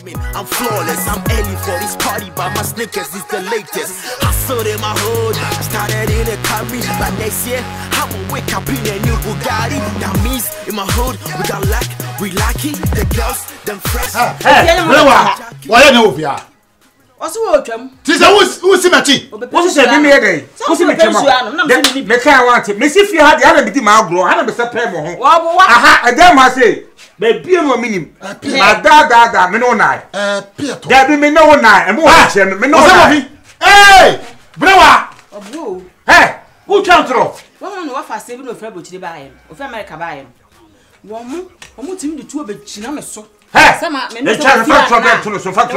I'm flawless, I'm early for this party, but my sneakers is the latest. Hustled in my hood, started in a Camry, but next year I'ma wake up in a new Bugatti. That means in my hood we got luck, we lucky, the girls, them fresh. Hey, why no fear? What's the Tisa who's Mati? What's the name again? What's the name? Make I want it. Miss if you had the other bit my grow, I never said Pemo. Aha, a damn I say. Baby, no meaning. My dad, me no night. There be me no night, and more him, me no night. Hey, Brewa! Hey, who can't throw? One of us saving of February to buy him, of America buy him. One more team the two of the Chinamaso. Hey, some men try to trouble to the sofa.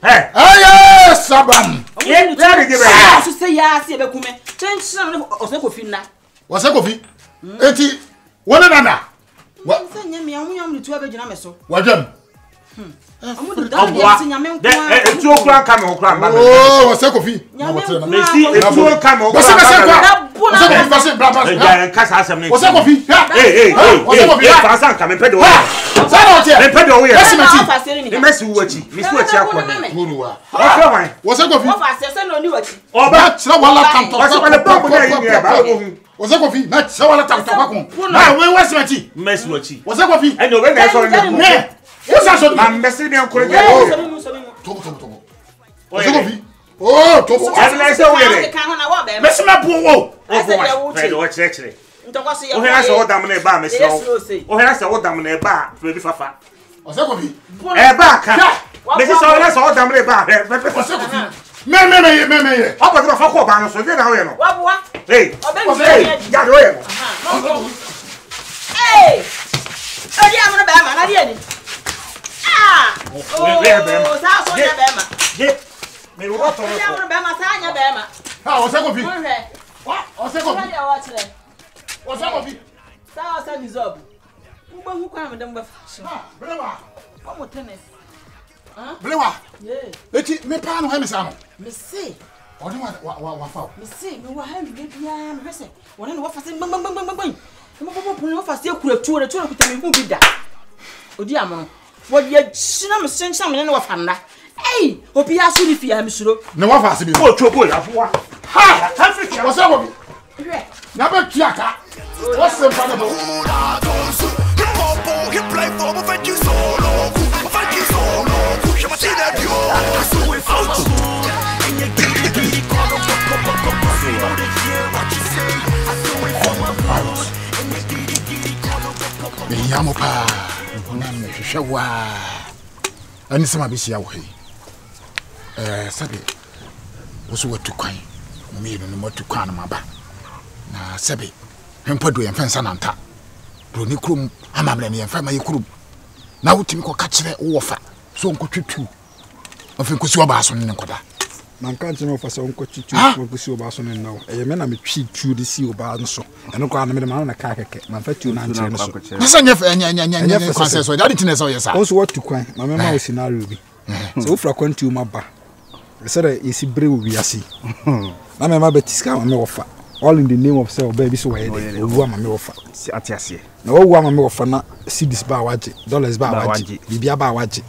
Hey, hey, oh, Saban. Yeah, very good. To say, yes, you have come. Change some of Osaka. What's a coffee? 80 one another. What? Me, I'm the 12 of Jamaso. What them? Oh, what's a coffee? What's that? I'm messing up. Oh, Tobo. I said, "Oh, messing up." Oh, what's actually? Oh, I saw them in a bar, Miss. Oh, I saw them in a bar, baby Fafa. What's that? A bar. This is all I saw them in a bar. Me. How about the fuck up? So get away. What? Hey, got away. Hey, I'm a bad man. I did it. Ah! Oh, that's what you're Bama. Get me. What? How was that? What? What's that? What's that? That's a job. Who come them with? What would tennis? Blewa. Yeah. Let me pan him some. Miss C. Or do what? Miss C, no one get behind her. One and what for saying, bang. Come on, fast, you could have told a put me who did that. Oh, dear, man. What you cinema send some in of Handa? Hey, hope you are soon if you am sure. No one has to be more trouble. Ha! What's up? Never Kiaka. What's the fun about? He play for thank you so long. Thank you so long. You must see that you are so without you. And you get it, come what you say. I saw it from my house. And you get it, Yamopa. Shawa ani sama bisia wo he sabe wo so watu kwan me no matu kwan na maba na sabe hempado yemfa nsa nanta bro ni krum amamre ne yemfa maye krum na wutimi ko ka kire wo fa so nkotwetu ofin ko si oba so ne nkoda man kan tino fa so nkotwetu ko si oba so ne nawo e me na me twi tu de si oba nso eno ko na me ma na ka keke man fa tu na nche no so nisa nya kwanse so dadi tine so yesa also what to kwan ma me ma o scenario bi so ufra kwantu ma ba sere isi brew wi asi na me ma betiska ma me wofa all in the name of self baby so why owu ma me wofa atiase na owu ma me wofa na cedis ba waje dollars ba waje bibia ba waje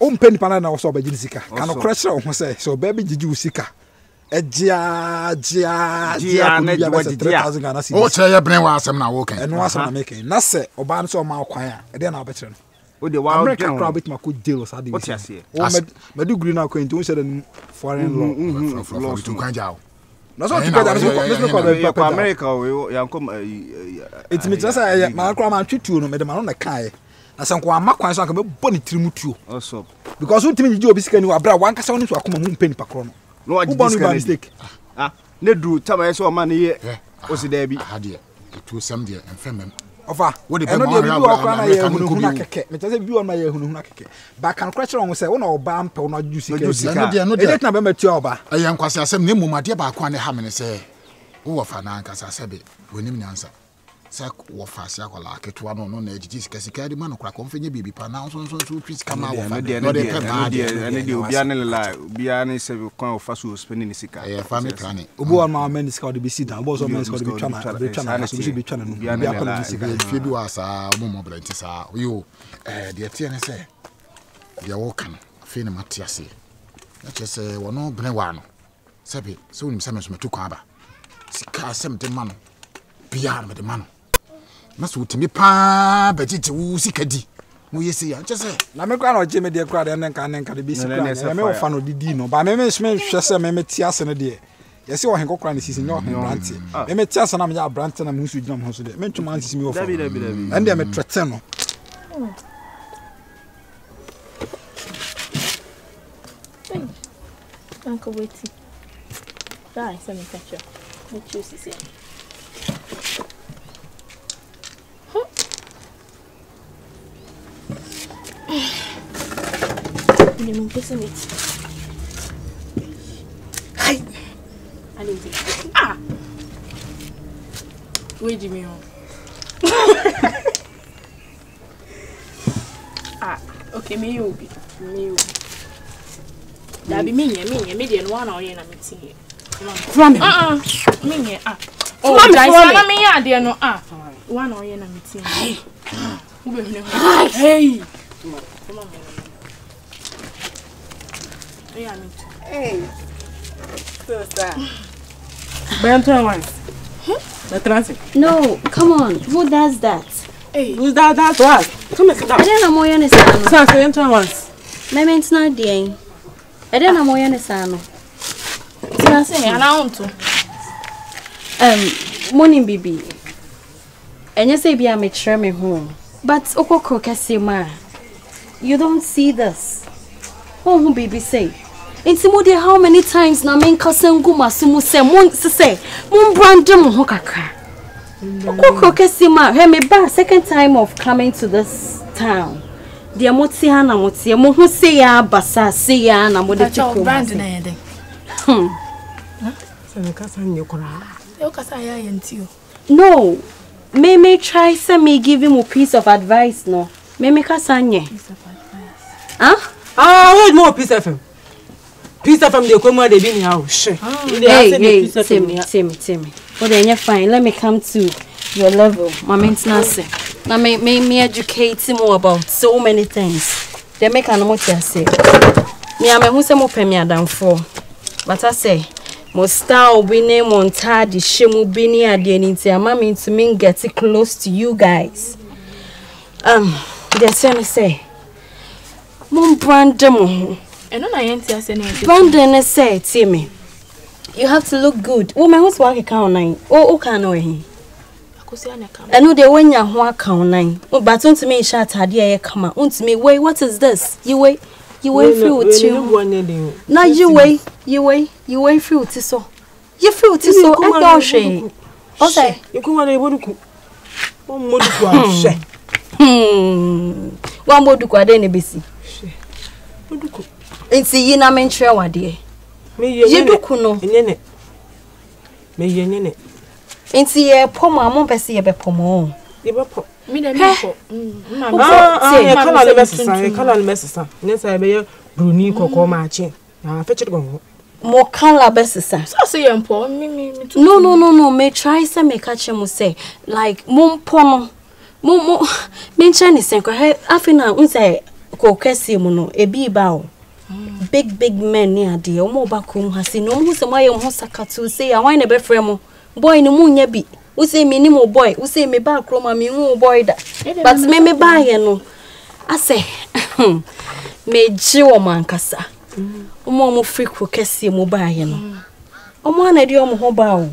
o mpeni pana na so obagini sika kan okrechre o ho say so baby gigi usika ejia na 3000 Ghana cedis o che ye bren wa asem na wo kan eno asem na make na se oba no so ma kwan a e de na obekere no o de wa America crowd bit ma ko deal so ade wi o mediguri na ko nti o shede foreign law from to kan jaw no so to go to America we yankom it me just say ma kra ma twitu no me de ma no na kai na sanko amakwan so aka me boni tirimutuo also because untimi gigi obisika ni wabra wankasa woni so akoma mu mpeni pakro no no agidi mistake ne du tama so ma ne ye osi da bi hade to sam de enfemem ofa eno de bi okwa na ye hunu na keke me tase bi on ma ye hunu na keke ba kan kwetche on se wo na oba mpe wo na juice ka no de na be matu oba ayan kwase asem ne mumade ba kwa ne ha mene se wo fa na ankasa sebe wonim nyansa sa wo fa sia kola keto no no na ejiji sika di ma no kra ko mfenye bibi pa na so twist kama wo fa no de pe ma de obia ne la obia ne se kwan wo fa so spend ni sika family planning obo on ma men sika de be sit down obo so men sika de be twa na so be twa na no bia pa na sika fi bi wa sa mo brenti sa yo de tie ne se de wo kan fi ne matiase na chese wo no bene wa no sebe so unim se men so metu kwa ba sika sem de ma no bia me de ma no na so timi pa bejiti wo sika di mo yesi ya chese na me kwa na oje me de kwa de nka de be sika na me wo fa no didi no ba me hwese me tiase ne de yesi wo hen kokra ne sisi no hen branti me tiase na me ya branti na me nsu gina mo so de me ntuma sisi me wo fa ende me trete no Uncle waiting. Die, send me catch up. Me choose this here. I'm kissing it. Hi. I didn't take it. Ah. Wait, Jimmy. Ah. Okay, me you be. That be me and one or in a meeting. From me. Oh, me ya dear no one or in a meeting. Hey. Hey. Come on. Hey. So sad. Benton once. The transit. No, come on. Who does that? Hey. Who's that? That's what? Come and sit down. I don't know more than a son. Benton once. My man's not dear. I don't know more than a son. I say, I want to. Morning, baby. And you say, be a make sure me home. But Oko Krokasima, you don't see this. Oh, baby, say. Intimode how many times na men cousin Guma sumu se mon say mon brandem ho kakra. Oko Krokasima, he me ba second time of coming to this town. Dia moti ha na moti mo hu se ya basa se ya na mo de tiko brand na ye de. Se me kasa nyekora. E kasa ya yentio. No. Me try say me give him a piece of advice no. Me kasa nye. Piece of advice. Huh? Ah, wait more piece of him. Piece of him they come where they be now. Hey, Timmy. But then you're fine. Let me come to your level. My maintenance. Now me educate him more about so many things. They make an what you say. Me am who say mo pe me adam for. But I say, mo style be name montadi shemu bini ade nti ama me to me get close to you guys. They say Mom Brandon. And on I enter say Brandon say Timmy. You have to look good. Woman who's work account 9. Oh can know him. I know they when you work account 9. Oh, but on to me shot idea come on to me. Wait, what is this? You wait through with you. Now you wait through to so. You feel to so I don't shame. Okay. You come on able to one more do quite any busy. And see, you na mention what dear. You do kuno. Me yenene. And see a poem, I won't see a bepomo. Me the color messes. Yes, I be Bruni Coco Marching. I fetch it go. More color best, sir. So say you poor me. No. May try some make catch him say like Mom Pono. Momo mention is afina unse ko kesi mu no ebi ba o big men ni ade o mo ba kom hasi no hu se mo ye ho sakatu say ya wan na be frɛ mo boy ni mu nya bi u say me ni mo boy u say me ba kroma me hu boy da but me ba ye no ase me ji wo mankasa o mo free ko kesi mu ba ye no o mo na de o mo ho ba o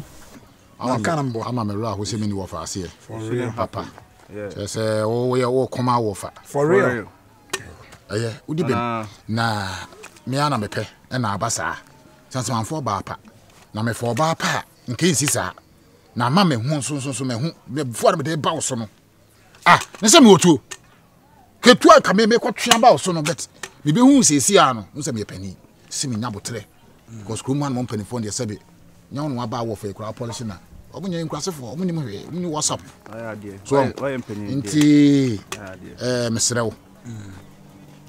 akanambo ama me ra ho se me ni wo fa ase for real papa. Yeah. Say oh come out for real. Yeah, udibem na me ana mepe na abasa. Sanse man for ba pa. Na me for ba pa nke nsisa. Na ma me hu so me hu before me dey ba so no. Ah, na se me otu. Ketu aka me kwatwa ba so no bet. Me be hu sesi ano, nse me pani. Se me nyabotre. Because kruman mon pani phone dey sebe. Nya no aba wo fa kura polish na. omunya nkrasefo omunim hwe omuni WhatsApp so why empenyin nti mesrew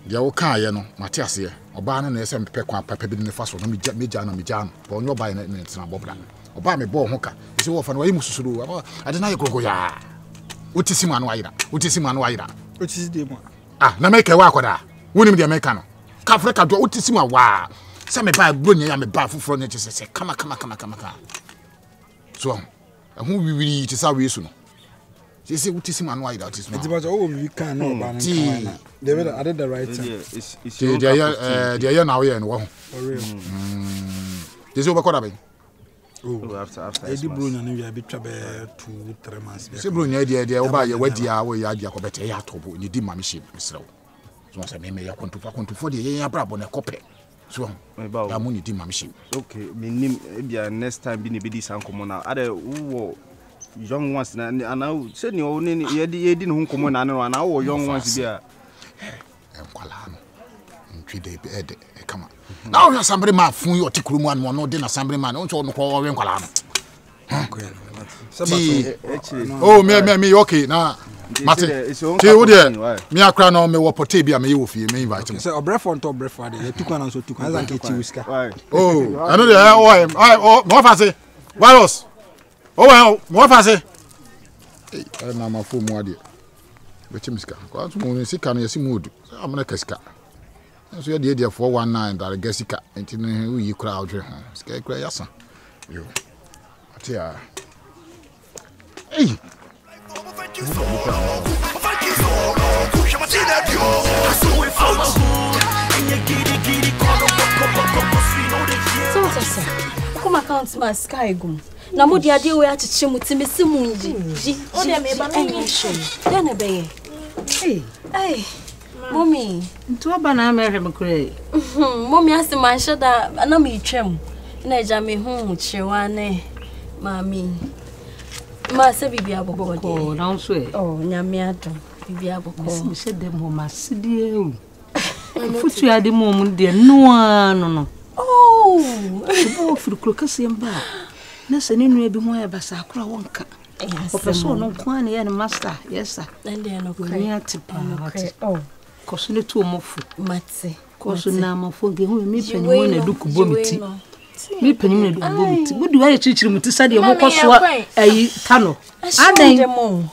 dia wo kan ye no mate ase oba no na ese mpepe kwa papa bi ne fa so no meja no bo nyo ba ne tina bobra oba me bo ho ka ese wo fa no wayi mususuru ade na ye krogo ya utisi manu ayira utisi de mo na make wa akoda wonim de make no ka Africa do utisi ma wa se me ba bronya ya me ba fufuro ne tese kama so hu wiwiri ti sa we su no say utisi manu ayira utisi ma etibajo o we can no ba na David I did the right thing they now here no wo this over koda be after edi bronya no we abetwa be 2-3 months se bronya dia oba ye wadi a we ya dia ko bete ya tobo ni di mami she misrew so say me ya kontufo de ya brabo na kope so ya mo ni di mami she okay minim bia next time bi ne be di sankomo na ade wo young ones na ana se ni o ni ye di no nkomo na no ana wo young ones bia enkwala no ntwide be ede kama now na somebody ma fun yo tikuru mu anu no de na somebody man no no ko we nkwala no oh me okay na mate ti wo de me akra no me wo pote bia me wo fie me invite me say obrefo nto obrefo de tukwa na so tukwa za nke chi wiska oh I know the mo fa se virus mo fa se na ma fo mu ade be chimiska ko so mo sika no yesi mood amana kaska so ya de 419 that gasika enti no yi kura odwe ho sika kura yasa yo atia hey so what's that come account my sky gum na mo dia de we achiche mutimi simunji ji o de me ba na show then be hey mommy nto aba na mere mkure mommy asema shada na me twem na eja me hu chiwa ne mami ma se bibia bobode ko na nso oh nyame ado bibia bobode me se dem ho masidie o futu ade mom de no no oh bo furukro kasem ba na se ne nua bi ho ya basa akora wonka professor no kwa ne ya ne master yes sir then no kwa ni atipa oh koso ne tu omofu mate koso na amafo ge hu mi panyimu na duku bomiti mi panyimu na duku bomiti budu wa chichiri muti sade mo koso ayi tano adan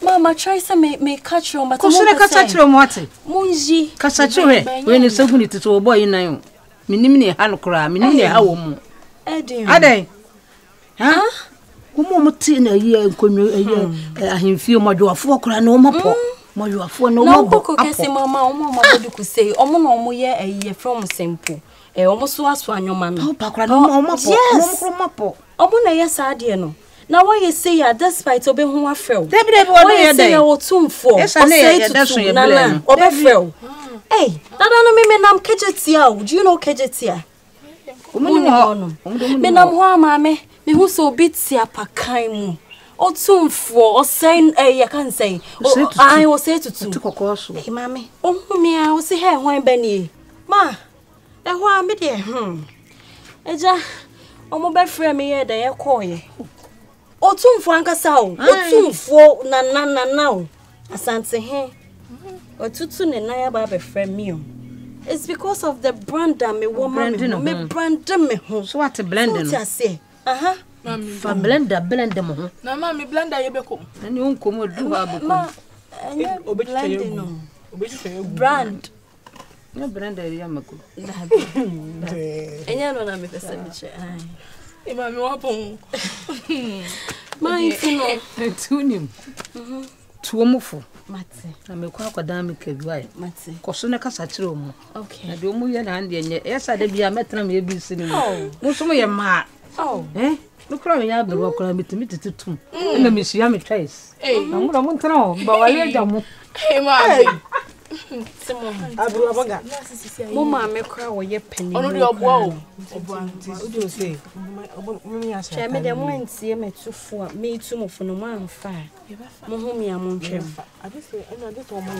mama try say me catch you but koso ne catch you mo ate munji catch you we ne sahu ni tito obo yi nan yo minim ne ha no kra minim ne ha wo mu adan ha wo mo ti na yi enkonyo ayi ahemfie mo dwafo kra na wo mopo moyuafo no mo boko kese mama omo bodu ku sei omo no omo ye ayi from simple omo so aso anyoma no pakra no omo po omo na ye saade no na why you say ya despite obe hu afrel debre be wodo ye dey o tumfo o say to ye bele obe frel hey dada no me nam kejetia do you know kejetia me nam ho amame me hu so bitia pakan mu o tumfo o say ya kan say I was say to kokoso hey mami o hu me a o say he hwan ba ni ma e ho a me de eja o mo be frɛ me ye de ye koye o tumfo ankasa o tumfo na o asante he o tutu ne na ya ba be frɛ me o it's because of the brand that me woman me brand me ho so what blending so say fa blender mo ho na mami blender ye be kom na ni onkom odu ha be kom brand no blender ya mako enya no na me pesa bi che ai mami wa pon mai fino tunim tuomufo mate na me kwa kwada me kabiwa mate koso ne kasa kire mu okay na de omu ye na ande enye yesa de bia metena me bi sini mu so mo ye ma me kura me ya beru akura mitimi titutum na me hia me twice na mo mo ntena o ba wale aja mu mami simo abru abaga mo ma me kura wo ye pani onu de obo o obo anti o de o say obo mi ya sha me de mo ntie me tufo a me tumufo no ma mfa mo hu me amontwem ade say ade to mo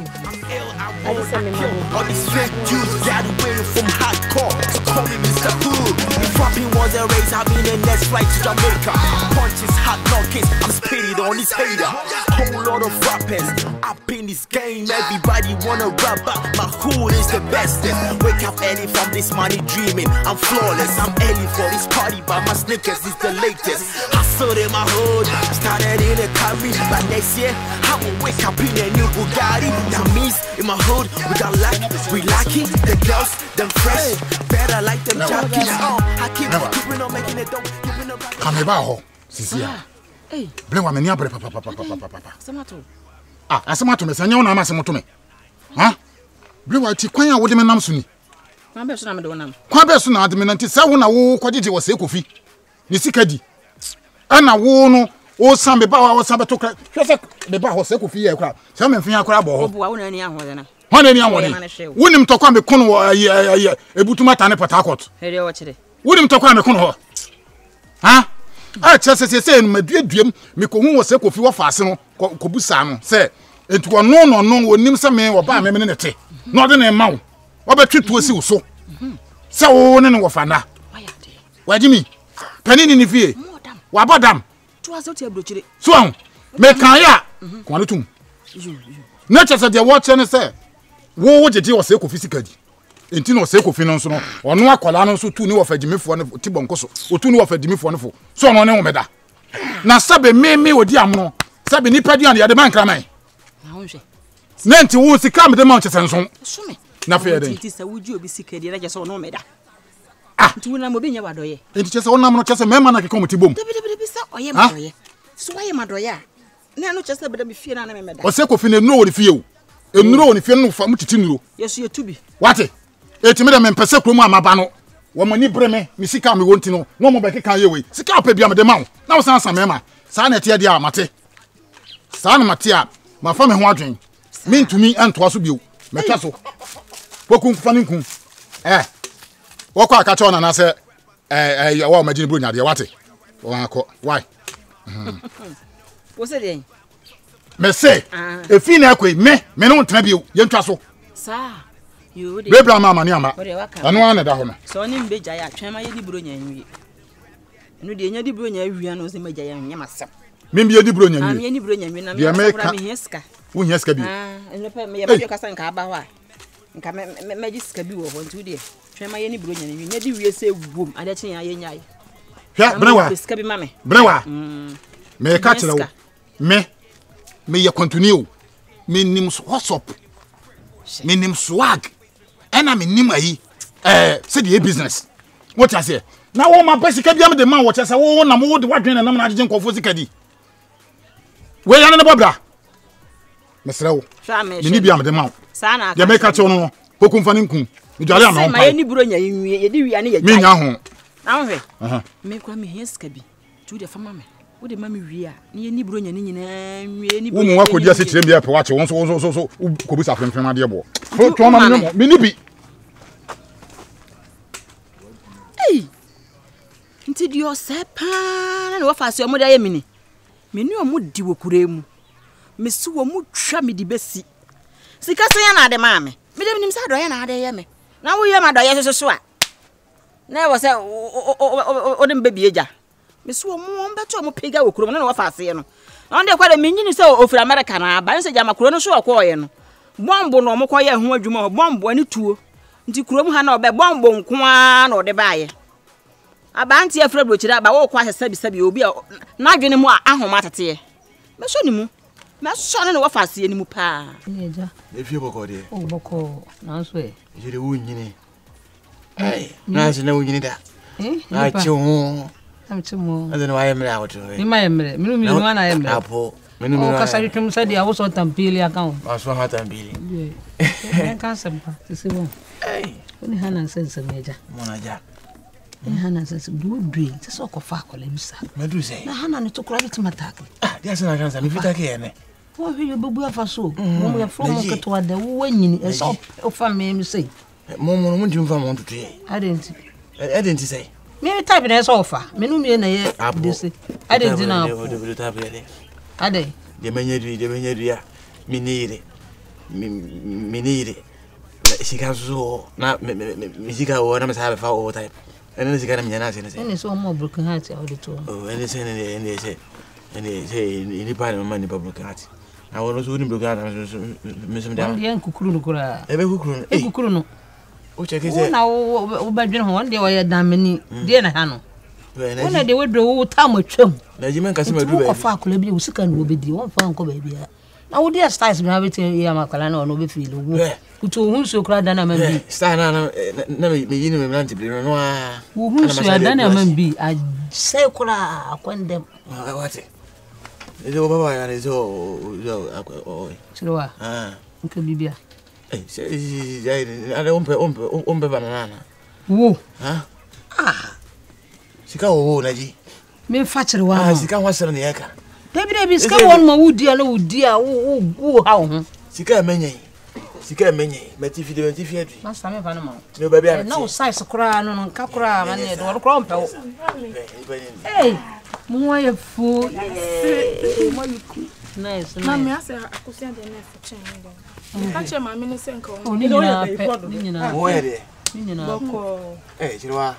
ade say me ma on this fake juice got away from hardcore so call me Mr. Food Rapping was a race, I'm in the next flight to Jamaica. Punches, hot knockers, I'm spitting on this hater. Whole lot of rappers up in this game. Everybody wanna rap, but my hood is the bestest. Wake up early from this money dreaming. I'm flawless, I'm early for this party, but my sneakers is the latest. Hustle in my hood, started in a Camry, but next year I will wake up in a new Bugatti. That means in my hood we got luck, we lucky. The girls, them fresh, better like them jockeys. I keep keeping on making it dope, keeping on. Come here, Sisia. Hey, blame wa menia papa. Samato. Asamato me sanya wona amasemoto me. Ha? Blame wa ti kwan a wo de me nam so ni. Kwan be so na me de wonam. Kwan be so na de me nanti sa wo na wo kwagege wo se kofi. Ni sika di. Ana wo no o san be ba wo san be to kra. Hwese be ba ho se kofi ye kra. Se me mfin akra bo ho. Obu wa wona ni ahode na. Hona ni ahode. Wonim tokwa me kono wo ebutuma tane Port Harcourt. Hede wo kire. Wonim tokwa me kono ho. Ha? Chese no maduaduam me ko hu wo se kofi wo faase no ko busa no se entu ono no wonim se me wo ba me ne te no de ne ma wo betwetu osi wo so se wo ne wo fana wajimi panini ni fie wa bodam to aso ti abrochire so an me kan ya ko anu tum na chese de wo che ne se wo jeje wo se kofi sikadi enti no se kofi no so no ono akola no so tu ni wo fagimefo ne tibonko so otu ni wo fagimefo ne fo so no ne wo meda na sabe me odi amno sabe ni padu ande ya de man kraman na wonhwe na enti wo sika me de man chese nso so me na fe de enti sa wuji obi sika de na je so no meda enti wona mo be nya wadoye enti chese wona mo chese me man na keko mutibom de sa oye madoye so waye madoye na no chese be de fie na me meda o se kofi ne no wo fie o enuro wo fie no fa mutiti nuro yeso ye tubi wate etimi de me mpese kromu amaba no wo mani breme mi sika me wonti no no mo be keka ye we sika opa bia me de ma na wo san me ma sa na tie dia mate sa na mate a ma fa me ho adwen mi ntumi anto so bio me twa so woku fa ni nkun wo kwa aka cho na na se wo ma gini bro nya de wate wo akọ why wo se de me say efi na akoi me no ntena bio ye ntwa so sa yo de bebla mama ni amba anu ana da ho no so ni mbeja ya twema ye di bro nya nwie enu de nya di bro nya awia no se meja ya nya masem me bi di bro nya nwie me ni bro nya nwie na me fra me heska wo heska bi enu pe me ya ba kasa nka aba ho a nka me jiska bi wo ho ntu de twema ye ni bro nya nwie nya di wie se wom ade chen ya ye nya ye hwa brewa heska bi mame brewa me ka chira wo me ye continue me nim WhatsApp me nim swag ena me nim ayi se the business what I say na wo ma basika bia me de man wo chese wo na wo de wadwen na na agye nkofo sikadi we ya ne bobra mesra wo me ni bia me de man sana ya me ka che wo no kokum fa ni nkun ni jare am na ma ni buro nya nwie ye di wi ane ye me nya ho na ho hwe me kwa me heska bi tu de fa mame wo de mame wi a ni ni buro nya ni nyina nwie ni wo mu akodi ase kire bia pe wa che wo so ko bi sa fenfen ade bo to ma me ni bi nti dio sepa na wo fa se omo da ye mini meni omo di wo kure mu mesi wo mu twa me di besi sika se ya na ade ma me de nim sa do ye na ade ye me na wo ye ma do ye so a na wo se o dem bebi eja mesi wo mu mbeto omo pega wo kure mu na wo fa se no na de kwa de menyini se ofira America na ba nse jama kure no so okwo ye no bombo no omo kwa ye ho adwuma ho bombo ani tuo nti kure mu ha na obe bombo nko a na ode ba ye abanti afra brochira aba wo kwa sabi obi na adwene mu ahoma tete me so ni mu me so ne wo fase ni mu pa eja e fie boko de o boko na so e jere wo nyini na se na wo nyini da na chi ho am chi mo adene wa yemre awoto ni ma yemre minu na yemre apo minu o kasari tum sa dia wo so tampili account aso ha tampili en kan sempa se bon oni hana sense meja mona ja hana sense do se so ko fa ko le bisa medu se na hana ni to kura bi timatake dia se na kan sa mi fita ke ene wo hwe bebu afa so mo ya from ko to ade wo nyini e so o fa me say mo ndum fa mo ntutu ye adenti say me type na so fa me no me na ye de se adenti na do type ye ade de menyedu ya minire sika so na misika wo na me sa fa o type ene sika na mnyana ase ne se ene so mo broken heart ya ode to ene se ene se ni pa na mama ni broken heart na wono so ni broken heart me so ndam yen kukuru no kura ebe kukuru kukuru no o cheke se na wo badwen ho wonde wo ye damani de na ha no wona de wedro wo tam atwam na jime nkase madu ba ko fa akula bi wo sika no obedi won fa nko ba bia na wo de styles bi na beti ya makala na ono be feel wo kuto hu so kura dana man bi style na me yini me mlanti bi no a wo hu so dana man bi a sai kura akwandem wate ezo baba ya ezo chirwa nke bibia sai ale ompe banana wo sika wo naji me fa chirwa sika wasere ne yaka Baby, sika won ma wudi ala wudi a wo ha ho sika menye meti fi adu na same fa no ma no baby a no size kura no nka kura ma ne do kura ompe wo eh mo ye fu mo yiku nice na me ase akosia de na fa chen ndo ka che ma me ne se nka o ni nyina pe ni nyina wo ye de ni nyina boko chirwa